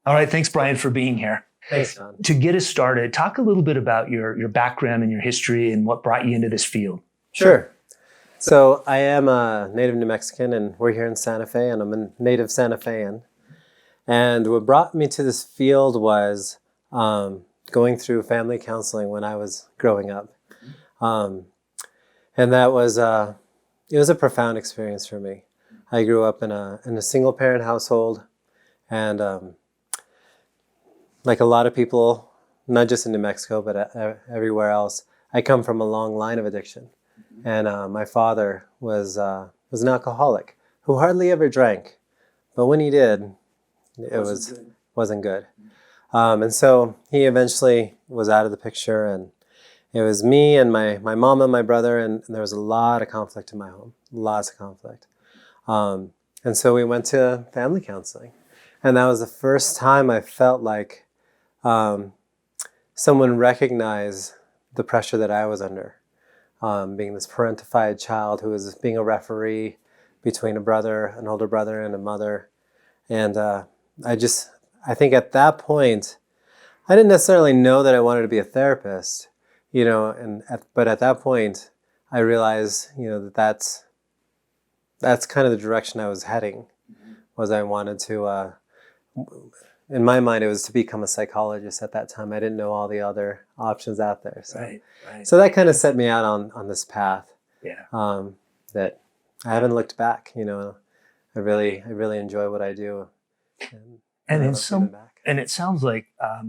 All right. Thanks, Brian, for being here. Thanks, John. To get us started, talk a little bit about your background and your history and what brought you into this field. Sure. So I am a native New Mexican, and we're here in Santa Fe, and I'm a native Santa Fean. And what brought me to this field was going through family counseling when I was growing up. And that was, it was a profound experience for me. I grew up in a single parent household, and like a lot of people, not just in New Mexico, but everywhere else, I come from a long line of addiction. And my father was an alcoholic who hardly ever drank, but when he did, it wasn't good. And so he eventually was out of the picture, and it was me and my mom and my brother, and there was a lot of conflict in my home, lots of conflict. And so we went to family counseling, and that was the first time I felt like someone recognized the pressure that I was under, being this parentified child who was being a referee between an older brother and a mother. And I think at that point, I didn't necessarily know that I wanted to be a therapist, but at that point, I realized, that's kind of the direction I was heading, was I wanted to, in my mind, it was to become a psychologist at that time. I didn't know all the other options out there. So, Right. So that kind of set me out on this path. Yeah. That I haven't looked back. I really enjoy what I do. And it sounds like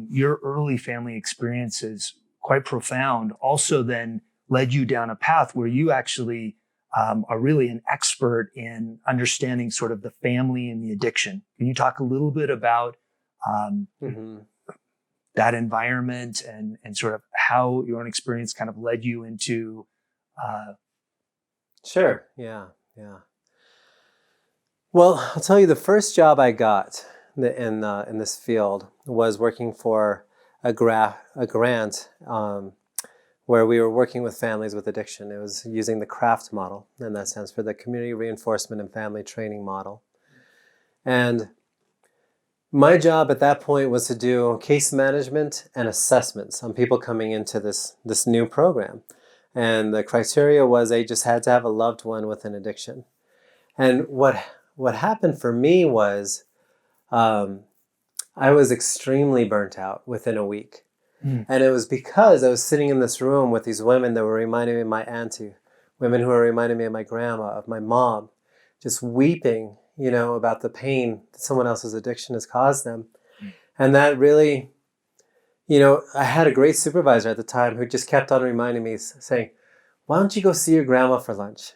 your early family experiences, quite profound, also then led you down a path where you actually are really an expert in understanding sort of the family and the addiction. Can you talk a little bit about that environment and sort of how your own experience kind of led you into? Sure. Yeah. Well, I'll tell you, the first job I got in this field was working for a grant where we were working with families with addiction. It was using the CRAFT model, and that stands for the Community Reinforcement and Family Training Model. And my job at that point was to do case management and assessments on people coming into this new program. And the criteria was they just had to have a loved one with an addiction. And what happened for me was I was extremely burnt out within a week. And it was because I was sitting in this room with these women that were reminding me of my auntie, women who were reminding me of my grandma, of my mom, just weeping, about the pain that someone else's addiction has caused them. And that really, I had a great supervisor at the time who just kept on reminding me, saying, why don't you go see your grandma for lunch?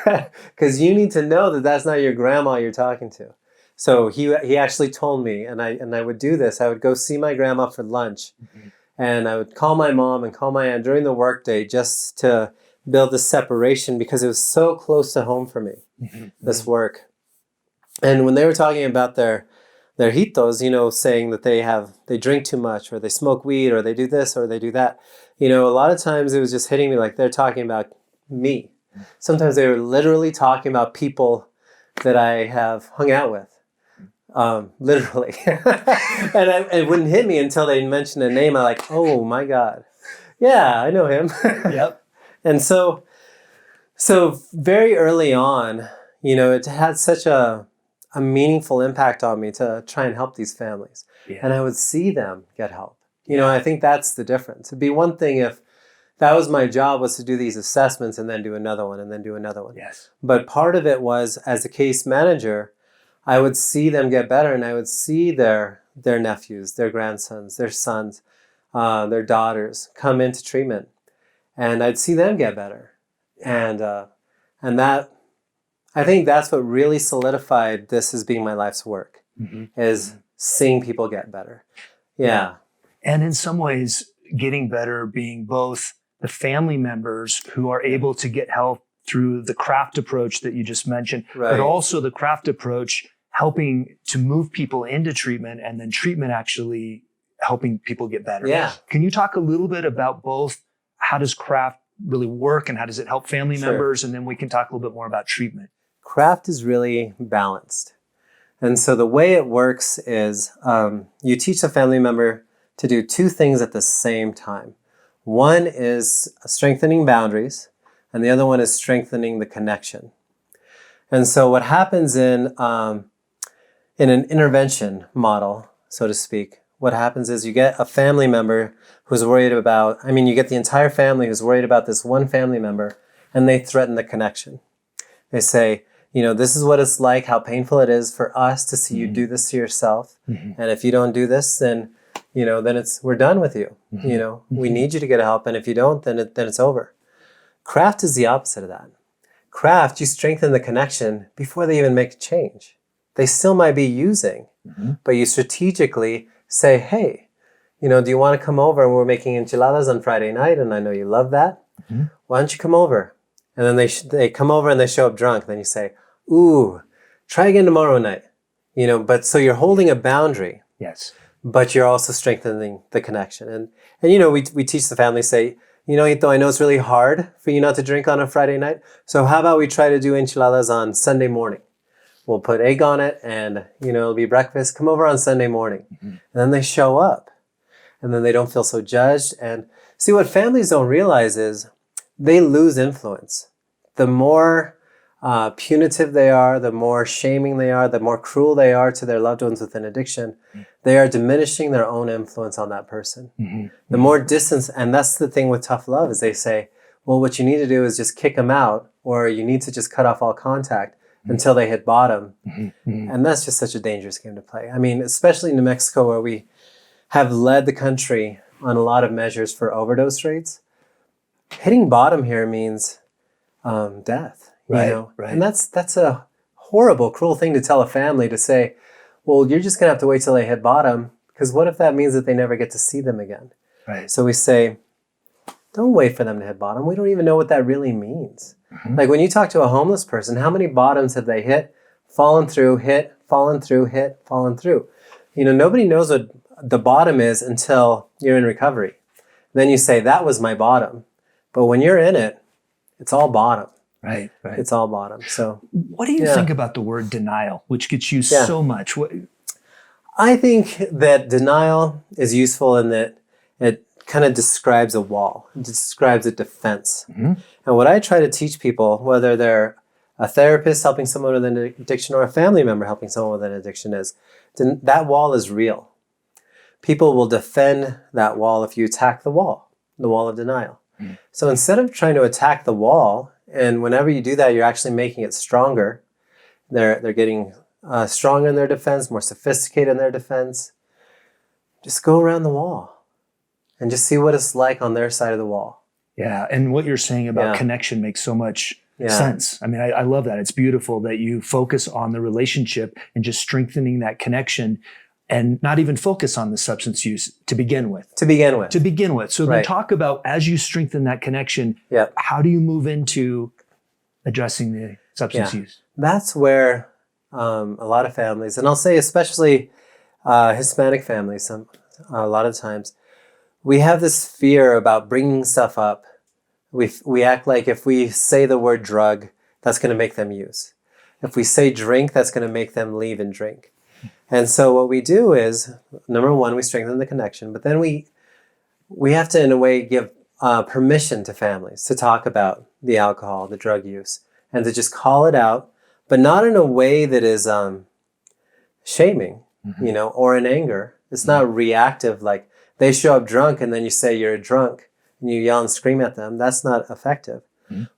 Because you need to know that that's not your grandma you're talking to. So he actually told me, and I would do this. I would go see my grandma for lunch, and I would call my mom and call my aunt during the workday just to build this separation because it was so close to home for me, this work. And when they were talking about their hitos, saying that they drink too much, or they smoke weed, or they do this, or they do that, a lot of times it was just hitting me like they're talking about me. Sometimes they were literally talking about people that I have hung out with. Literally. And it wouldn't hit me until they mentioned a name. I'm like, oh my God. Yeah, I know him. Yep. And so very early on, it had such a meaningful impact on me to try and help these families. Yeah. And I would see them get help. I think that's the difference. It'd be one thing if that was my job, was to do these assessments and then do another one and then do another one. Yes. But part of it was, as a case manager, I would see them get better, and I would see their nephews, their grandsons, their sons, their daughters come into treatment, and I'd see them get better. And that, I think that's what really solidified this as being my life's work, is seeing people get better. Yeah. And in some ways, getting better being both the family members who are able to get help through the CRAFT approach that you just mentioned, but also the CRAFT approach helping to move people into treatment, and then treatment actually helping people get better. Yeah. Can you talk a little bit about both? How does CRAFT really work, and how does it help family members? And then we can talk a little bit more about treatment. CRAFT is really balanced. And so the way it works is you teach a family member to do two things at the same time. One is strengthening boundaries, and the other one is strengthening the connection. And so what happens in an intervention model, so to speak, what happens is you get a family member who's worried about, you get the entire family who's worried about this one family member, and they threaten the connection. They say, this is what it's like, how painful it is for us to see you do this to yourself. And if you don't do this, then, then we're done with you. We need you to get help. And if you don't, then it's over. Craft is the opposite of that. Craft, you strengthen the connection before they even make a change. They still might be using, but you strategically say, hey, do you want to come over? And we're making enchiladas on Friday night, and I know you love that. Why don't you come over? And then they come over and they show up drunk. Then you say, ooh, try again tomorrow night. But so you're holding a boundary. Yes. But you're also strengthening the connection. And we teach the family, say, Ito, I know it's really hard for you not to drink on a Friday night. So how about we try to do enchiladas on Sunday morning? We'll put egg on it and, it'll be breakfast. Come over on Sunday morning. And then they show up. And then they don't feel so judged. And see, what families don't realize is they lose influence. The more punitive they are, the more shaming they are, the more cruel they are to their loved ones with an addiction, they are diminishing their own influence on that person. The more distance, and that's the thing with tough love, is they say, well, what you need to do is just kick them out, or you need to just cut off all contact until they hit bottom. And that's just such a dangerous game to play. Especially in New Mexico, where we have led the country on a lot of measures for overdose rates. Hitting bottom here means death. Right. And that's a horrible, cruel thing to tell a family, to say, well, you're just going to have to wait till they hit bottom, because what if that means that they never get to see them again? Right. So we say, don't wait for them to hit bottom. We don't even know what that really means. Like when you talk to a homeless person, how many bottoms have they hit, fallen through, hit, fallen through, hit, fallen through? Nobody knows what the bottom is until you're in recovery. Then you say, that was my bottom. But when you're in it, it's all bottom. Right. It's all bottom. So what do you think about the word denial, which gets used so much? I think that denial is useful in that it kind of describes a wall. It describes a defense. And what I try to teach people, whether they're a therapist helping someone with an addiction or a family member helping someone with an addiction, is that wall is real. People will defend that wall if you attack the wall of denial. So instead of trying to attack the wall, and whenever you do that, you're actually making it stronger. They're getting stronger in their defense, more sophisticated in their defense. Just go around the wall and just see what it's like on their side of the wall. Yeah, and what you're saying about connection makes so much sense. I love that. It's beautiful that you focus on the relationship and just strengthening that connection, and not even focus on the substance use to begin with. So then talk about, as you strengthen that connection, how do you move into addressing the substance use? That's where a lot of families, and I'll say especially Hispanic families, a lot of times, we have this fear about bringing stuff up. We act like if we say the word drug, that's going to make them use. If we say drink, that's going to make them leave and drink. And so what we do is, number one, we strengthen the connection, but then we have to, in a way, give permission to families to talk about the alcohol, the drug use, and to just call it out, but not in a way that is shaming, or in anger. It's not reactive, like they show up drunk and then you say you're a drunk and you yell and scream at them. That's not effective.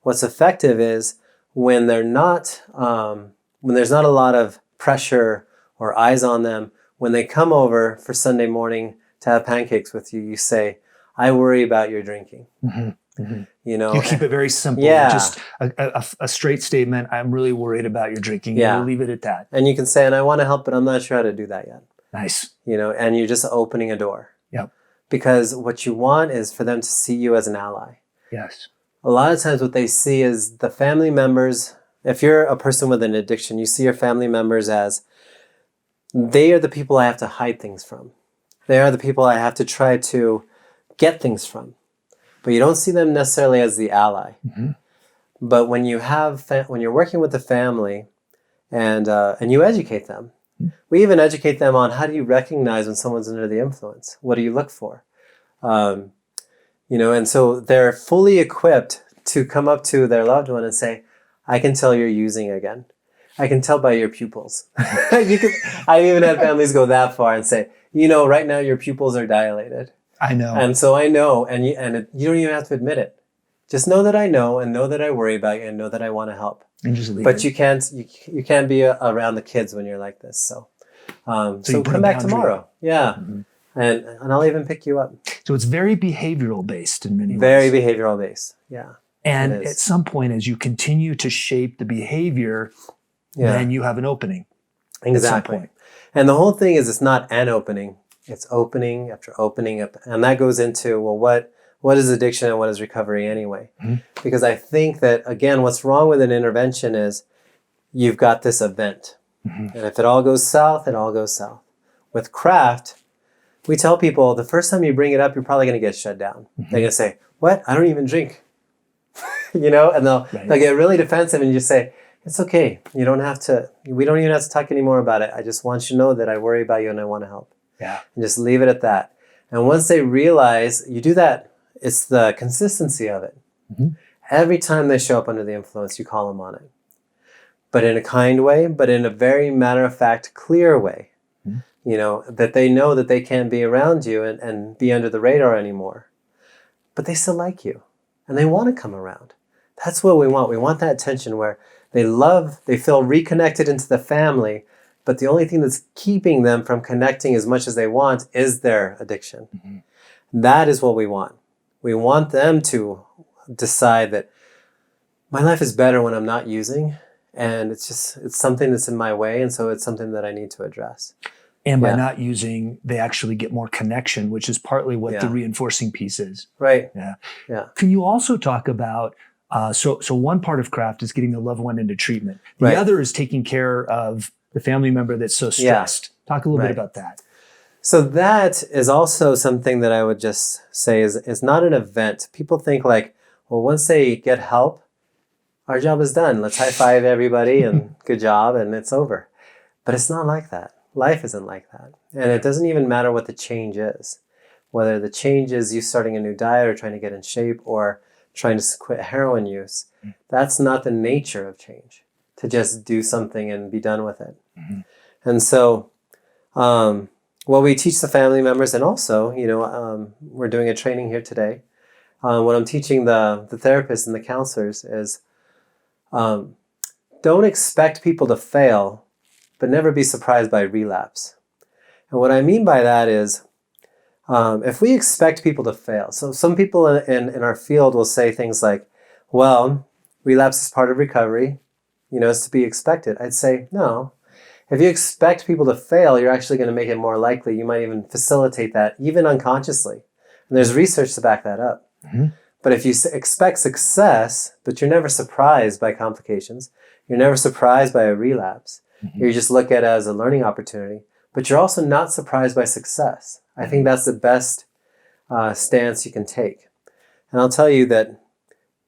What's effective is when they're not, when there's not a lot of pressure or eyes on them, when they come over for Sunday morning to have pancakes with you, you say, I worry about your drinking. You keep it very simple. Just a straight statement. I'm really worried about your drinking. And we'll leave it at that. And you can say, and I want to help, but I'm not sure how to do that yet. Nice. And you're just opening a door. Yep. Because what you want is for them to see you as an ally. Yes. A lot of times what they see is the family members. If you're a person with an addiction, you see your family members as, they are the people I have to hide things from. They are the people I have to try to get things from. But you don't see them necessarily as the ally. But when you have, when you're working with the family and you educate them, We even educate them on how do you recognize when someone's under the influence? What do you look for? And so they're fully equipped to come up to their loved one and say, I can tell you're using again. I can tell by your pupils. I even had families go that far and say, right now your pupils are dilated. I know. And so I know, and you don't even have to admit it. Just know that I know, and know that I worry about you, and know that I want to help. And just leave but it. you can't be around the kids when you're like this. So come back tomorrow. Yeah. Mm-hmm. And I'll even pick you up. So it's very behavioral based in many ways. Very behavioral based. Yeah. And at some point, as you continue to shape the behavior, then you have an opening. Exactly. At some point. And the whole thing is, it's not an opening. It's opening after opening up. And that goes into, well, what is addiction and what is recovery anyway? Mm-hmm. Because I think that, again, what's wrong with an intervention is you've got this event. Mm-hmm. And if it all goes south, it all goes south. With craft, we tell people the first time you bring it up, you're probably going to get shut down. Mm-hmm. They're going to say, what? I don't even drink. And they'll get really defensive, and you just say, it's okay. We don't even have to talk anymore about it. I just want you to know that I worry about you and I want to help. Yeah. And just leave it at that. And once they realize you do that, it's the consistency of it. Mm-hmm. Every time they show up under the influence, you call them on it. But in a kind way, but in a very matter-of-fact, clear way. Mm-hmm. That they know that they can't be around you and be under the radar anymore. But they still like you. And they want to come around. That's what we want. We want that tension where they feel reconnected into the family, but the only thing that's keeping them from connecting as much as they want is their addiction. Mm-hmm. That is what we want. We want them to decide that my life is better when I'm not using, and it's something that's in my way, and so it's something that I need to address. And by not using, they actually get more connection, which is partly what the reinforcing piece is. Right. Yeah. Yeah. Can you also talk about, so one part of craft is getting the loved one into treatment. The other is taking care of the family member that's so stressed. Talk a little bit about that. So that is also something that I would just say is not an event. People think like, well, once they get help, our job is done. Let's high five everybody and good job, and it's over. But it's not like that. Life isn't like that. And it doesn't even matter what the change is. Whether the change is you starting a new diet or trying to get in shape or trying to quit heroin use. That's not the nature of change, to just do something and be done with it. Mm-hmm. And so what we teach the family members, and also, we're doing a training here today. What I'm teaching the therapists and the counselors is don't expect people to fail, but never be surprised by relapse. And what I mean by that is, if we expect people to fail, so some people in our field will say things like, well, relapse is part of recovery, it's to be expected. I'd say, no. If you expect people to fail, you're actually going to make it more likely. You might even facilitate that, even unconsciously. And there's research to back that up. Mm-hmm. But if you expect success, but you're never surprised by complications, you're never surprised by a relapse, you just look at it as a learning opportunity, but you're also not surprised by success. I think that's the best stance you can take. And I'll tell you that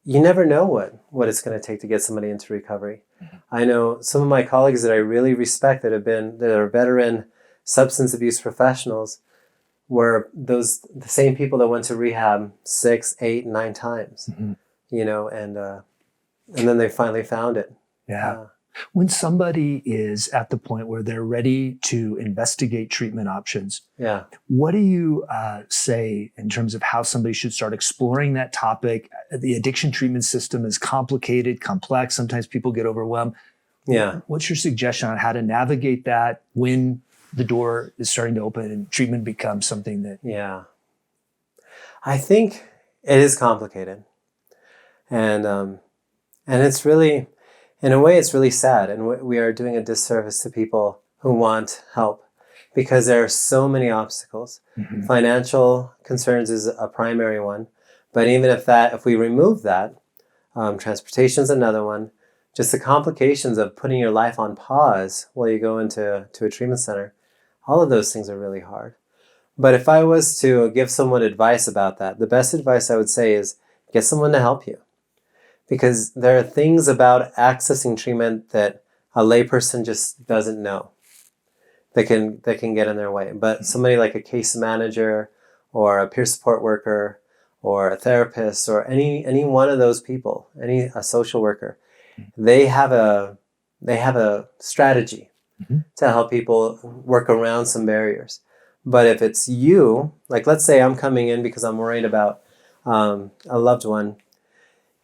you never know what it's going to take to get somebody into recovery. Mm-hmm. I know some of my colleagues that I really respect that are veteran substance abuse professionals were the same people that went to rehab 6, 8, 9 times, mm-hmm. And then they finally found it. Yeah. When somebody is at the point where they're ready to investigate treatment options, what do you say in terms of how somebody should start exploring that topic? The addiction treatment system is complicated, complex. Sometimes people get overwhelmed. Yeah. What's your suggestion on how to navigate that when the door is starting to open and treatment becomes something that... Yeah. I think it is complicated. And it's really... In a way, it's really sad, and we are doing a disservice to people who want help because there are so many obstacles. Mm-hmm. Financial concerns is a primary one, but even if we remove that, transportation is another one. Just the complications of putting your life on pause while you go into a treatment center, all of those things are really hard. But if I was to give someone advice about that, the best advice I would say is get someone to help you. Because there are things about accessing treatment that a layperson just doesn't know. that can get in their way. But somebody like a case manager or a peer support worker or a therapist or any one of those people, a social worker, they have a strategy to help people work around some barriers. But if it's you, like let's say I'm coming in because I'm worried about a loved one,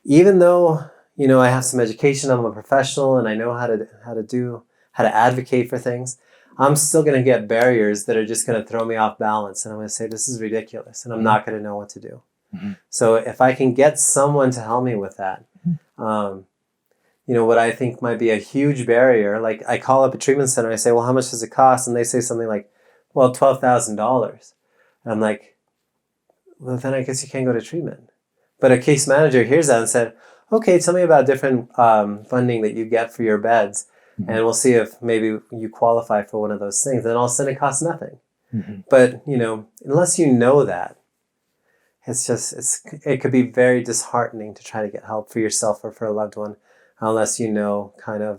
even though I have some education, I'm a professional, and I know how to advocate for things, I'm still going to get barriers that are just going to throw me off balance, and I'm going to say this is ridiculous, and I'm not going to know what to do. So if I can get someone to help me with that, what I think might be a huge barrier, like I call up a treatment center, I say, well, how much does it cost? And they say something like, well, $12,000. And I'm like, well, then I guess you can't go to treatment. But a case manager hears that and said, okay, tell me about different funding that you get for your beds. And we'll see if maybe you qualify for one of those things. Then all of a sudden it costs nothing. But, unless you know that, it could be very disheartening to try to get help for yourself or for a loved one, unless you know kind of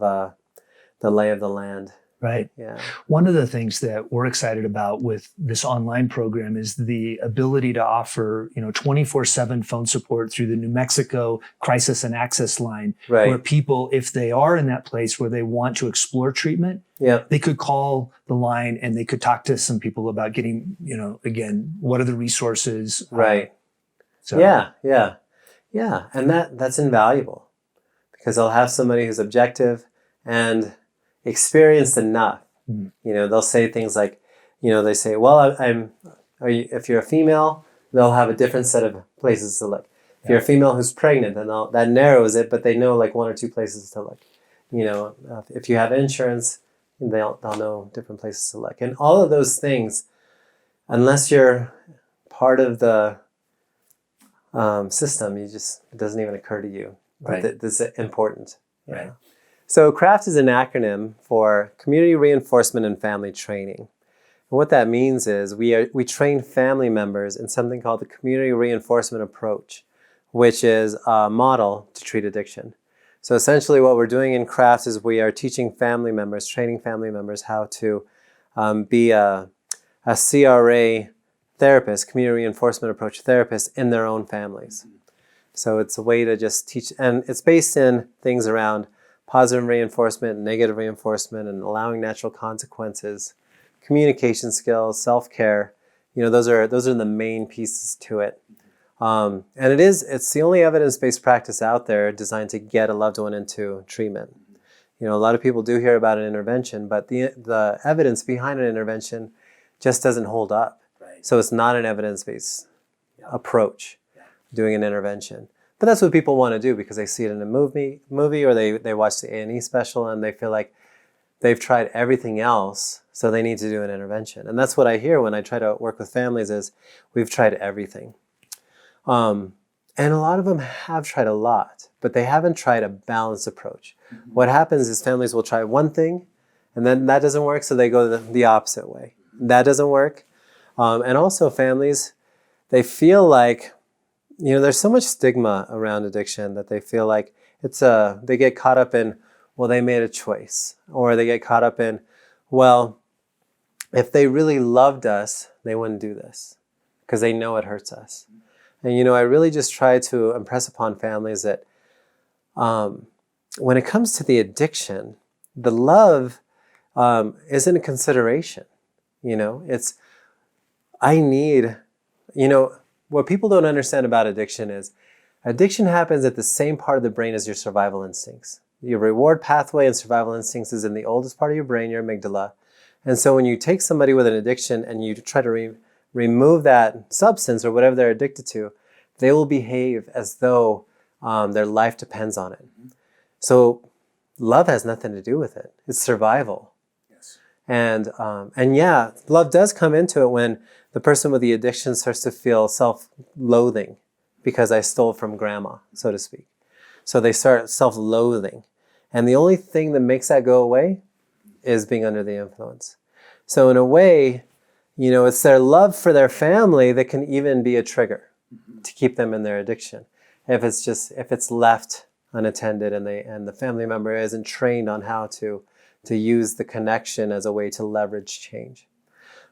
the lay of the land. Right. Yeah. One of the things that we're excited about with this online program is the ability to offer, 24/7 phone support through the New Mexico Crisis and Access Line, where people, if they are in that place where they want to explore treatment, they could call the line and they could talk to some people about getting, again, what are the resources? Right. Yeah. And that's invaluable because they'll have somebody who's objective and experienced enough. They'll say things like, they say, well, if you're a female, they'll have a different set of places to look. If you're a female who's pregnant, then that narrows it, but they know like one or two places to look. If you have insurance, they'll know different places to look. And all of those things, unless you're part of the system, it doesn't even occur to you that this is important. Right. So CRAFT is an acronym for Community Reinforcement and Family Training. And what that means is we train family members in something called the Community Reinforcement Approach, which is a model to treat addiction. So essentially what we're doing in CRAFT is we are teaching family members, training family members how to be a CRA therapist, Community Reinforcement Approach therapist in their own families. So it's a way to just teach, and it's based in things around positive reinforcement, negative reinforcement, and allowing natural consequences, communication skills, self-care. Those are the main pieces to it. And it's the only evidence-based practice out there designed to get a loved one into treatment. A lot of people do hear about an intervention, but the evidence behind an intervention just doesn't hold up. So it's not an evidence-based approach, doing an intervention. But that's what people want to do because they see it in a movie or they watch the A&E special and they feel like they've tried everything else, so they need to do an intervention. And that's what I hear when I try to work with families is we've tried everything. And a lot of them have tried a lot, but they haven't tried a balanced approach. What happens is families will try one thing and then that doesn't work, so they go the opposite way. That doesn't work. And also families, they feel like there's so much stigma around addiction that they feel like they get caught up in, well, they made a choice. Or they get caught up in, well, if they really loved us, they wouldn't do this because they know it hurts us. And, I really just try to impress upon families that when it comes to the addiction, the love isn't a consideration. What people don't understand about addiction is addiction happens at the same part of the brain as your survival instincts. Your reward pathway and survival instincts is in the oldest part of your brain, your amygdala. And so when you take somebody with an addiction and you try to remove that substance or whatever they're addicted to, they will behave as though their life depends on it. So love has nothing to do with it. It's survival. Yes. And love does come into it when the person with the addiction starts to feel self-loathing because I stole from grandma, so to speak. So they start self-loathing. And the only thing that makes that go away is being under the influence. So in a way, it's their love for their family that can even be a trigger to keep them in their addiction. If it's left unattended and the family member isn't trained on how to to use the connection as a way to leverage change.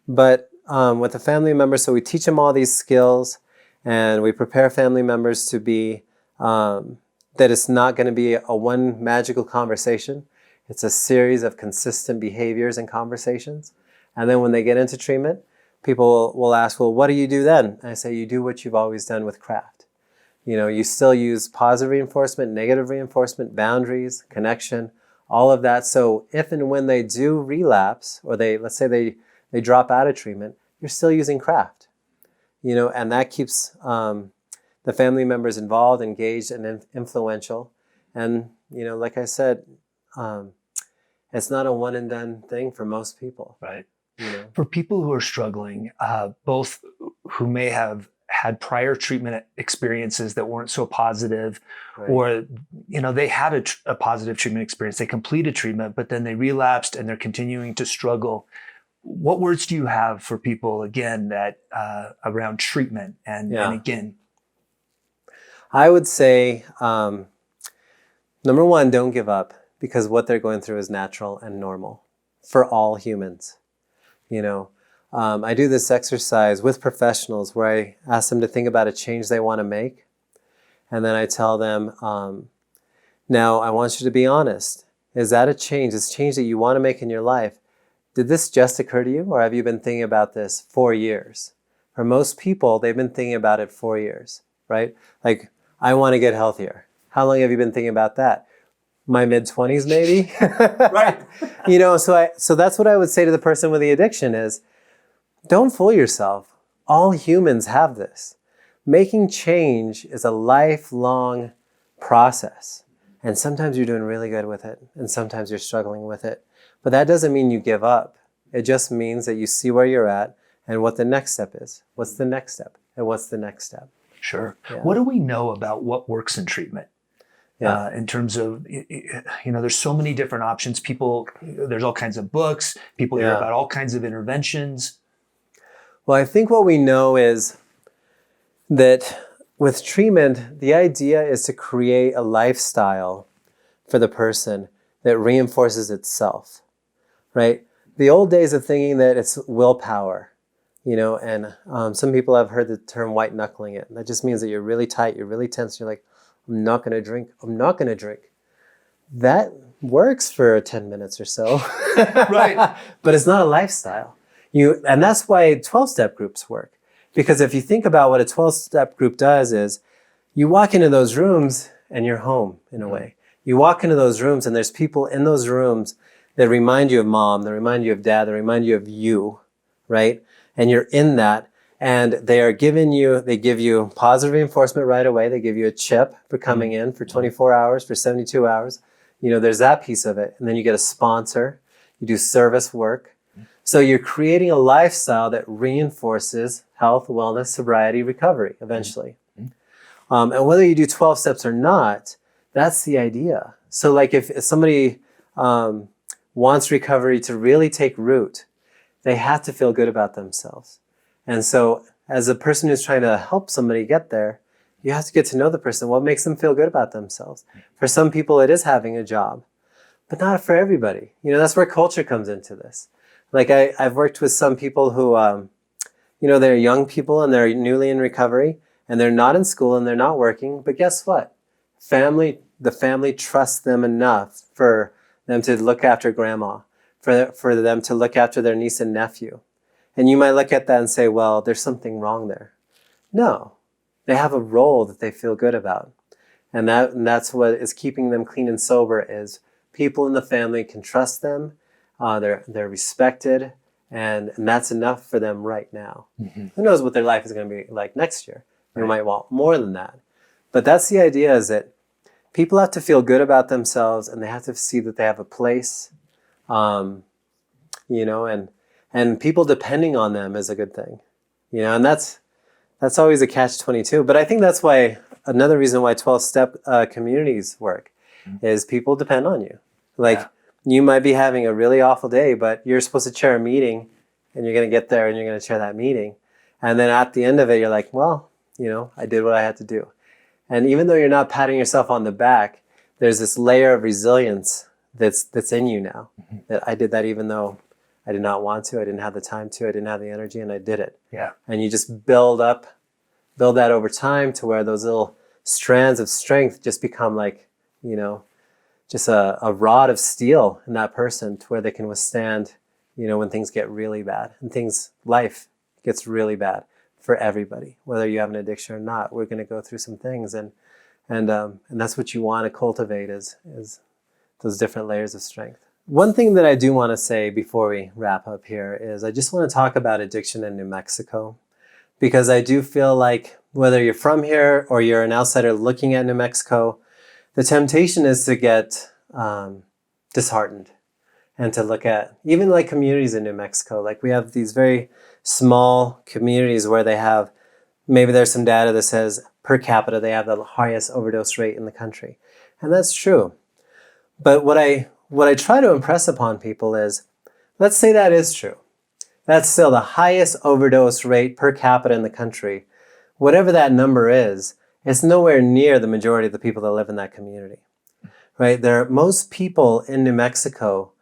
But with a family member, so we teach them all these skills, and we prepare family members to be, that it's not going to be a one magical conversation. It's a series of consistent behaviors and conversations. And then when they get into treatment, people will ask, well, what do you do then? And I say, you do what you've always done with craft. You know, you still use positive reinforcement, negative reinforcement, boundaries, connection, all of that. So if and when they do relapse, or let's say they drop out of treatment, you're still using craft. You know, and that keeps the family members involved, engaged, and influential. And, you know, like I said, it's not a one and done thing for most people. Right. You know? For people who are struggling, both who may have had prior treatment experiences that weren't so positive, Right. or, you know, they had a positive treatment experience, they completed treatment, but then they relapsed and they're continuing to struggle. What words do you have for people, again, that around treatment and again? I would say, number one, don't give up, because what they're going through is natural and normal for all humans. You know, I do this exercise with professionals where I ask them to think about a change they want to make. And then I tell them, now I want you to be honest. Is that a change? This change that you want to make in your life? Did this just occur to you, or have you been thinking about this 4 years? For most people, they've been thinking about it 4 years, right? Like, I want to get healthier. How long have you been thinking about that? My mid-20s, maybe? Right. You know, so that's what I would say to the person with the addiction is, don't fool yourself. All humans have this. Making change is a lifelong process. And sometimes you're doing really good with it, and sometimes you're struggling with it. But that doesn't mean you give up. It just means that you see where you're at and what the next step is. What's the next step? And what's the next step? Sure. Yeah. What do we know about what works in treatment? In terms of, you know, there's so many different options. There's all kinds of books. People hear about all kinds of interventions. Well, I think what we know is that with treatment, the idea is to create a lifestyle for the person that reinforces itself, right? The old days of thinking that it's willpower, you know, and some people have heard the term white knuckling it. That just means that you're really tight, you're really tense, you're like, I'm not going to drink, I'm not going to drink. That works for 10 minutes or so. Right. But it's not a lifestyle. And that's why 12-step groups work. Because if you think about what a 12-step group does is, you walk into those rooms and you're home in a way. You walk into those rooms and there's people in those rooms that remind you of mom, that remind you of dad, that remind you of you, right? And you're in that, and they give you positive reinforcement right away. They give you a chip for coming in for 24 hours, for 72 hours. You know, there's that piece of it. And then you get a sponsor. You do service work. So you're creating a lifestyle that reinforces health, wellness, sobriety, recovery eventually. And whether you do 12 steps or not, that's the idea. So like if somebody wants recovery to really take root, they have to feel good about themselves. And so as a person who's trying to help somebody get there, you have to get to know the person. What makes them feel good about themselves? For some people, it is having a job, but not for everybody. You know, that's where culture comes into this. Like I've worked with some people who, you know, they're young people and they're newly in recovery and they're not in school and they're not working. But guess what? The family trusts them enough for them to look after grandma, for them to look after their niece and nephew. And you might look at that and say, well, there's something wrong there. No, they have a role that they feel good about. And that's what is keeping them clean and sober is people in the family can trust them. They're respected, and that's enough for them right now. Who knows what their life is going to be like next year? They might want more than that. But that's the idea, is that people have to feel good about themselves, and they have to see that they have a place, you know, and people depending on them is a good thing, you know, and that's always a catch-22. But I think that's why another reason why 12-step communities work is people depend on you. Like you might be having a really awful day, but you're supposed to chair a meeting, and you're going to get there and you're going to chair that meeting. And then at the end of it, you're like, well, you know, I did what I had to do. And even though you're not patting yourself on the back, there's this layer of resilience that's in you now. That I did that even though I did not want to, I didn't have the time to, I didn't have the energy, and I did it. Yeah. And you just build that over time to where those little strands of strength just become like, just a rod of steel in that person to where they can withstand, when things get really bad and life gets really bad for everybody, whether you have an addiction or not. We're going to go through some things, and that's what you want to cultivate is those different layers of strength. One thing that I do want to say before we wrap up here is I just want to talk about addiction in New Mexico, because I do feel like whether you're from here or you're an outsider looking at New Mexico, the temptation is to get disheartened and to look at even like communities in New Mexico. Like we have these very small communities where they have, maybe there's some data that says per capita they have the highest overdose rate in the country. And that's true. But what I try to impress upon people is, let's say that is true. That's still the highest overdose rate per capita in the country. Whatever that number is, it's nowhere near the majority of the people that live in that community, right? Most people in New Mexico,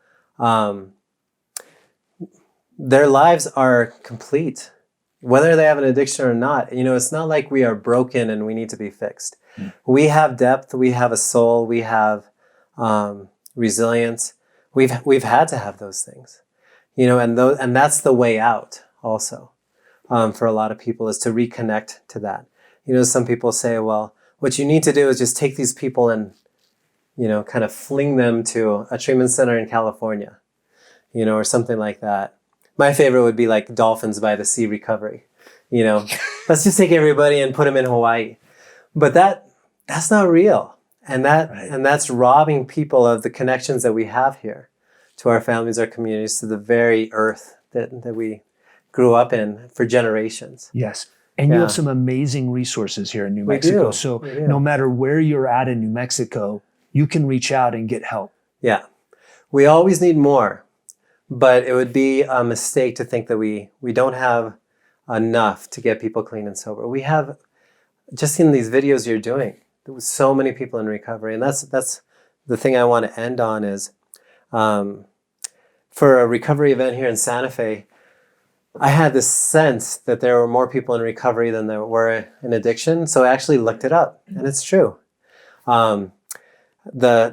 their lives are complete, whether they have an addiction or not. It's not like we are broken and we need to be fixed. We have depth, we have a soul, we have resilience. We've had to have those things, and that's the way out also, for a lot of people, is to reconnect to that. Some people say, well, what you need to do is just take these people and, kind of fling them to a treatment center in California, or something like that. My favorite would be like Dolphins by the Sea recovery. Let's just take everybody and put them in Hawaii. But that's not real. And that's robbing people of the connections that we have here to our families, our communities, to the very earth that we grew up in for generations. Yes. And you have some amazing resources here in New Mexico. So no matter where you're at in New Mexico, you can reach out and get help. Yeah. We always need more, but it would be a mistake to think that we don't have enough to get people clean and sober. We have, just in these videos you're doing, there was so many people in recovery. And that's the thing I want to end on is, for a recovery event here in Santa Fe, I had this sense that there were more people in recovery than there were in addiction. So I actually looked it up, and it's true. The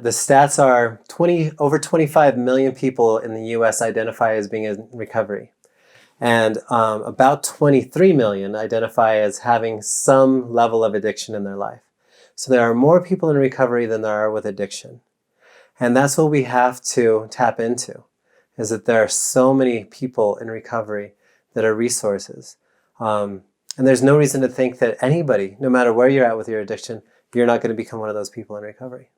stats are over 25 million people in the US identify as being in recovery. And about 23 million identify as having some level of addiction in their life. So there are more people in recovery than there are with addiction. And that's what we have to tap into, is that there are so many people in recovery that are resources. And there's no reason to think that anybody, no matter where you're at with your addiction, you're not going to become one of those people in recovery.